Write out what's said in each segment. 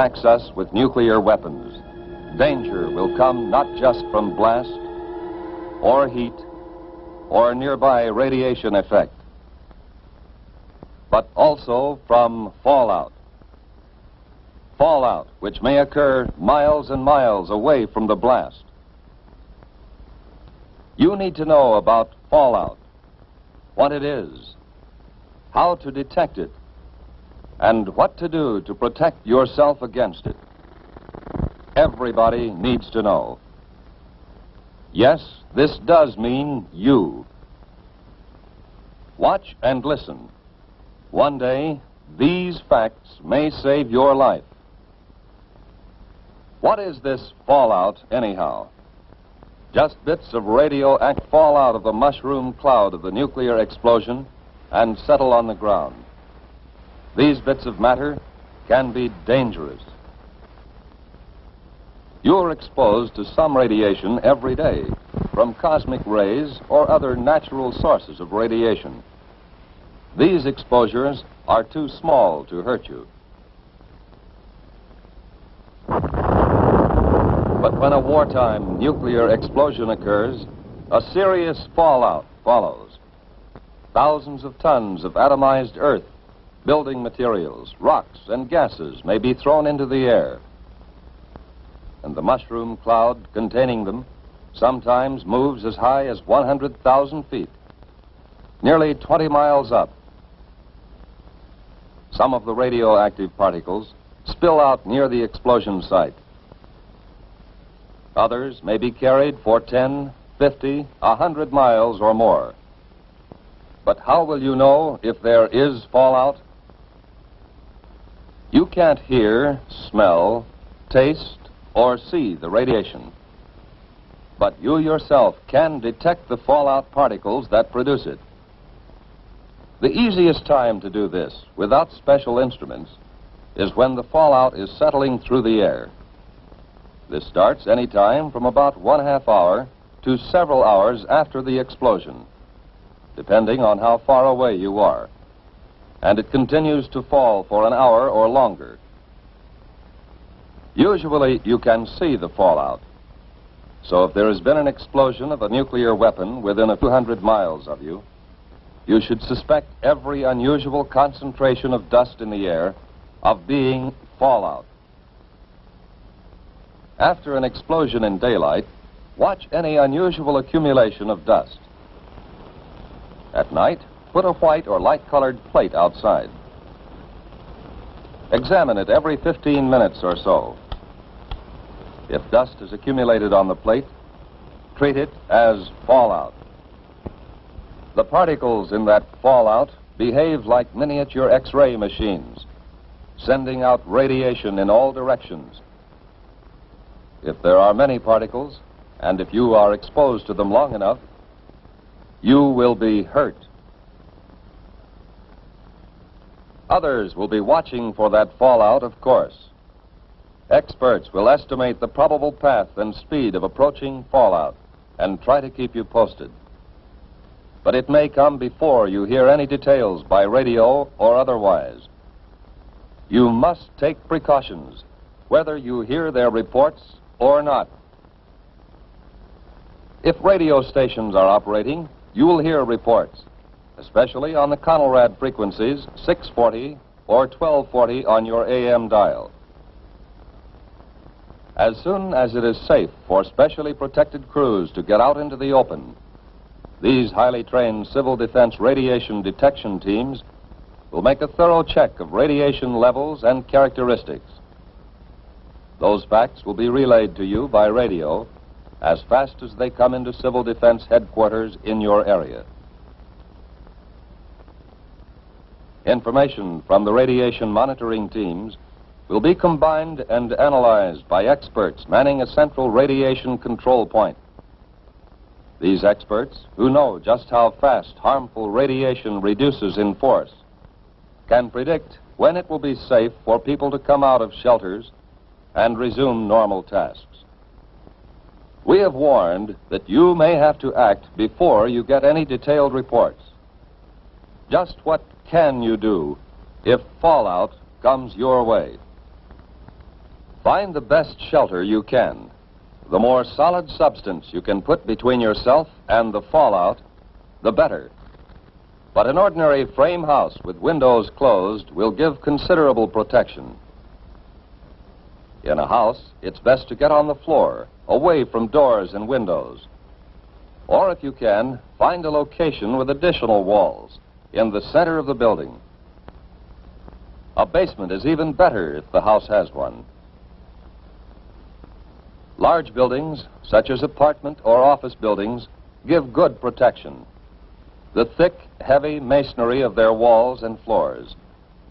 attacks us with nuclear weapons, danger will come not just from blast or heat or nearby radiation effect, but also from fallout. Fallout, which may occur miles and miles away from the blast. You need to know about fallout, what it is, how to detect it, and what to do to protect yourself against it. Everybody needs to know. Yes, this does mean you. Watch and listen. One day, these facts may save your life. What is this fallout, anyhow? Just bits of radioactive fall out of the mushroom cloud of the nuclear explosion and settle on the ground. These bits of matter can be dangerous. You're exposed to some radiation every day, from cosmic rays or other natural sources of radiation. These exposures are too small to hurt you. But when a wartime nuclear explosion occurs, a serious fallout follows. Thousands of tons of atomized earth, building materials, rocks, and gases may be thrown into the air. And the mushroom cloud containing them sometimes moves as high as 100,000 feet, nearly 20 miles up. Some of the radioactive particles spill out near the explosion site. Others may be carried for 10, 50, 100 miles or more. But how will you know if there is fallout? You can't hear, smell, taste, or see the radiation. But you yourself can detect the fallout particles that produce it. The easiest time to do this, without special instruments, is when the fallout is settling through the air. This starts any time from about 1/2 hour to several hours after the explosion, depending on how far away you are. And it continues to fall for an hour or longer. Usually you can see the fallout. So if there has been an explosion of a nuclear weapon within a few hundred miles of you, you should suspect every unusual concentration of dust in the air of being fallout. After an explosion in daylight, watch any unusual accumulation of dust. At night, put a white or light-colored plate outside. Examine it every 15 minutes or so. If dust is accumulated on the plate, treat it as fallout. The particles in that fallout behave like miniature X-ray machines, sending out radiation in all directions. If there are many particles, and if you are exposed to them long enough, you will be hurt. Others will be watching for that fallout, of course. Experts will estimate the probable path and speed of approaching fallout and try to keep you posted. But it may come before you hear any details by radio or otherwise. You must take precautions, whether you hear their reports or not. If radio stations are operating, you will hear reports, especially on the Conelrad frequencies 640 or 1240 on your AM dial. As soon as it is safe for specially protected crews to get out into the open, these highly trained civil defense radiation detection teams will make a thorough check of radiation levels and characteristics. Those facts will be relayed to you by radio as fast as they come into civil defense headquarters in your area. Information from the radiation monitoring teams will be combined and analyzed by experts manning a central radiation control point. These experts, who know just how fast harmful radiation reduces in force, can predict when it will be safe for people to come out of shelters and resume normal tasks. We have warned that you may have to act before you get any detailed reports. Just what can you do if fallout comes your way? Find the best shelter you can. The more solid substance you can put between yourself and the fallout, the better. But an ordinary frame house with windows closed will give considerable protection. In a house, it's best to get on the floor, away from doors and windows. Or if you can, find a location with additional walls in the center of the building. A basement is even better if the house has one. Large buildings, such as apartment or office buildings, give good protection. The thick, heavy masonry of their walls and floors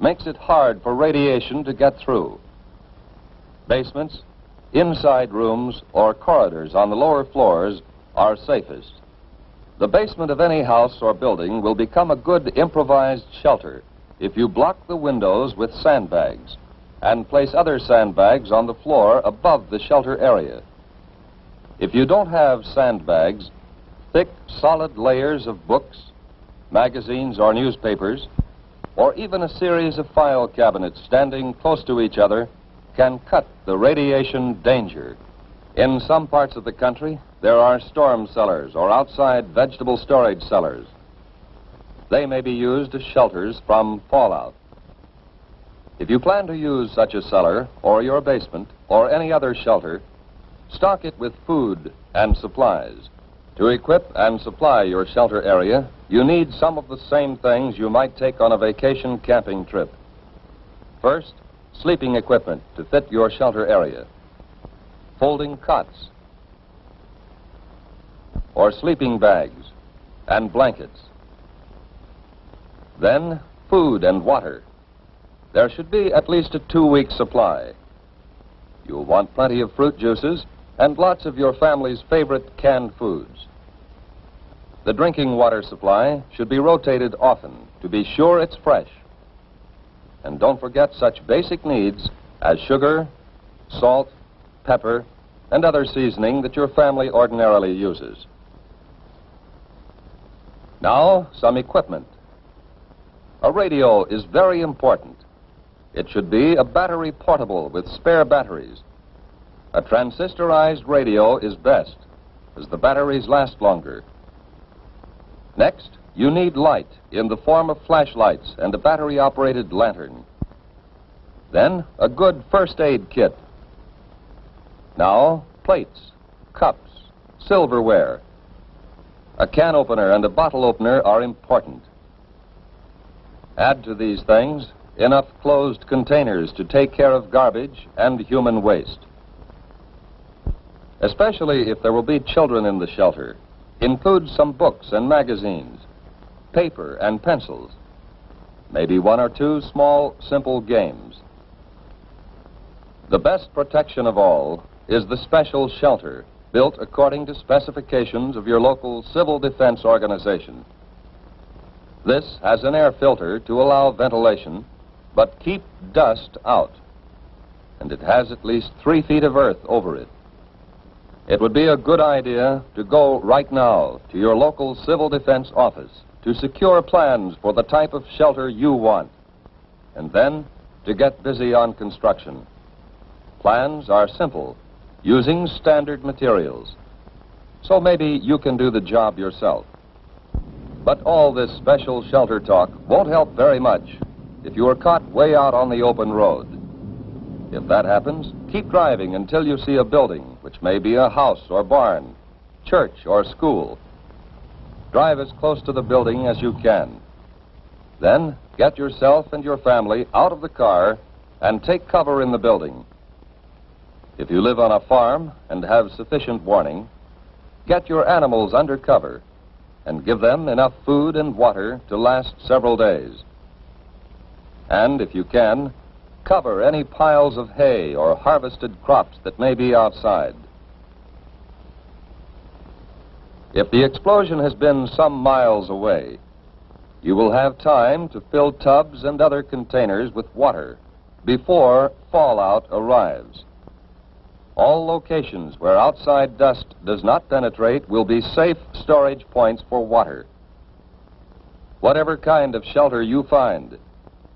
makes it hard for radiation to get through. Basements, inside rooms, or corridors on the lower floors are safest. The basement of any house or building will become a good improvised shelter if you block the windows with sandbags and place other sandbags on the floor above the shelter area. If you don't have sandbags, thick, solid layers of books, magazines or newspapers, or even a series of file cabinets standing close to each other can cut the radiation danger. In some parts of the country, there are storm cellars or outside vegetable storage cellars. They may be used as shelters from fallout. If you plan to use such a cellar or your basement or any other shelter, stock it with food and supplies. To equip and supply your shelter area, you need some of the same things you might take on a vacation camping trip. First, sleeping equipment to fit your shelter area. Folding cots or sleeping bags and blankets. Then, food and water. There should be at least a 2-week supply. You'll want plenty of fruit juices and lots of your family's favorite canned foods. The drinking water supply should be rotated often to be sure it's fresh. And don't forget such basic needs as sugar, salt, pepper, and other seasoning that your family ordinarily uses. Now, some equipment. A radio is very important. It should be a battery portable with spare batteries. A transistorized radio is best, as the batteries last longer. Next, you need light in the form of flashlights and a battery-operated lantern. Then, a good first aid kit. Now, plates, cups, silverware. A can opener and a bottle opener are important. Add to these things enough closed containers to take care of garbage and human waste. Especially if there will be children in the shelter, include some books and magazines, paper and pencils, maybe 1 or 2 small, simple games. The best protection of all is the special shelter built according to specifications of your local civil defense organization. This has an air filter to allow ventilation, but keep dust out. And it has at least 3 feet of earth over it. It would be a good idea to go right now to your local civil defense office to secure plans for the type of shelter you want, and then to get busy on construction. Plans are simple, using standard materials. So maybe you can do the job yourself. But all this special shelter talk won't help very much if you are caught way out on the open road. If that happens, keep driving until you see a building, which may be a house or barn, church or school. Drive as close to the building as you can. Then get yourself and your family out of the car and take cover in the building. If you live on a farm and have sufficient warning, get your animals under cover and give them enough food and water to last several days. And if you can, cover any piles of hay or harvested crops that may be outside. If the explosion has been some miles away, you will have time to fill tubs and other containers with water before fallout arrives. All locations where outside dust does not penetrate will be safe storage points for water. Whatever kind of shelter you find,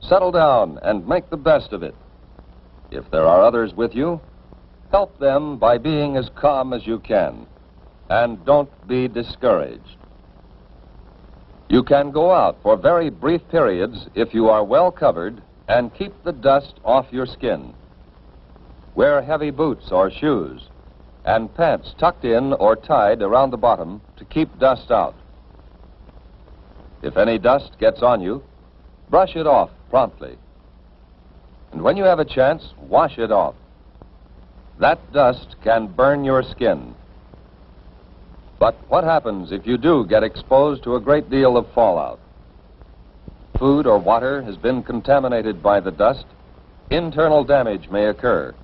settle down and make the best of it. If there are others with you, help them by being as calm as you can, and don't be discouraged. You can go out for very brief periods if you are well covered and keep the dust off your skin. Wear heavy boots or shoes and pants tucked in or tied around the bottom to keep dust out. If any dust gets on you, brush it off promptly. And when you have a chance, wash it off. That dust can burn your skin. But what happens if you do get exposed to a great deal of fallout? Food or water has been contaminated by the dust. Internal damage may occur.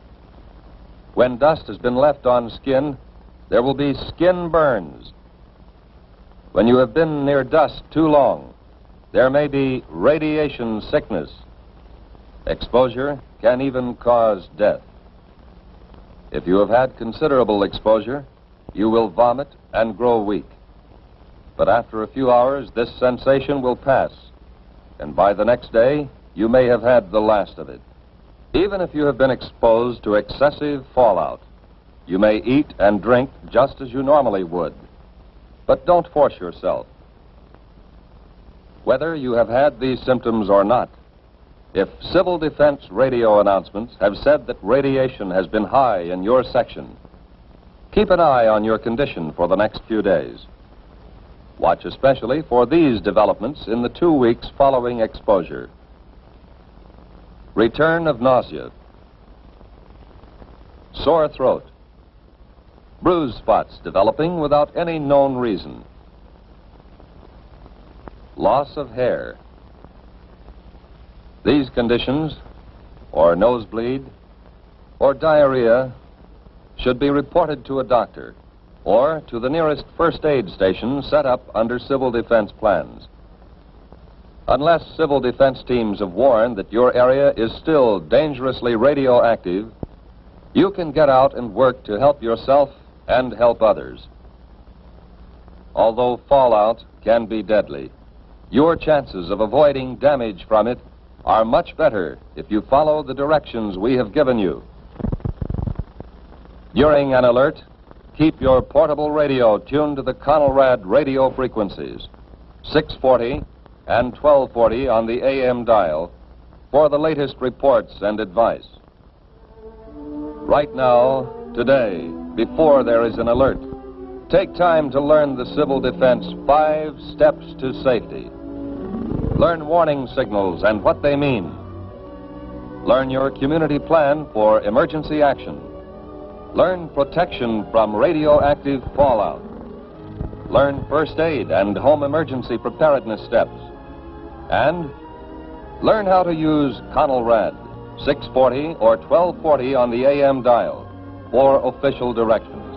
When dust has been left on skin, there will be skin burns. When you have been near dust too long, there may be radiation sickness. Exposure can even cause death. If you have had considerable exposure, you will vomit and grow weak. But after a few hours, this sensation will pass, and by the next day, you may have had the last of it. Even if you have been exposed to excessive fallout, you may eat and drink just as you normally would. But don't force yourself. Whether you have had these symptoms or not, if civil defense radio announcements have said that radiation has been high in your section, keep an eye on your condition for the next few days. Watch especially for these developments in the 2 weeks following exposure. Return of nausea, sore throat, bruise spots developing without any known reason, loss of hair. These conditions, or nosebleed, or diarrhea, should be reported to a doctor or to the nearest first aid station set up under civil defense plans. Unless civil defense teams have warned that your area is still dangerously radioactive, you can get out and work to help yourself and help others. Although fallout can be deadly, your chances of avoiding damage from it are much better if you follow the directions we have given you. During an alert, keep your portable radio tuned to the Conelrad radio frequencies, 640 and 1240 on the AM dial, for the latest reports and advice. Right now, today, before there is an alert, take time to learn the Civil Defense 5 steps to safety. Learn warning signals and what they mean. Learn your community plan for emergency action. Learn protection from radioactive fallout. Learn first aid and home emergency preparedness steps. And learn how to use Conelrad 640 or 1240 on the AM dial for official directions.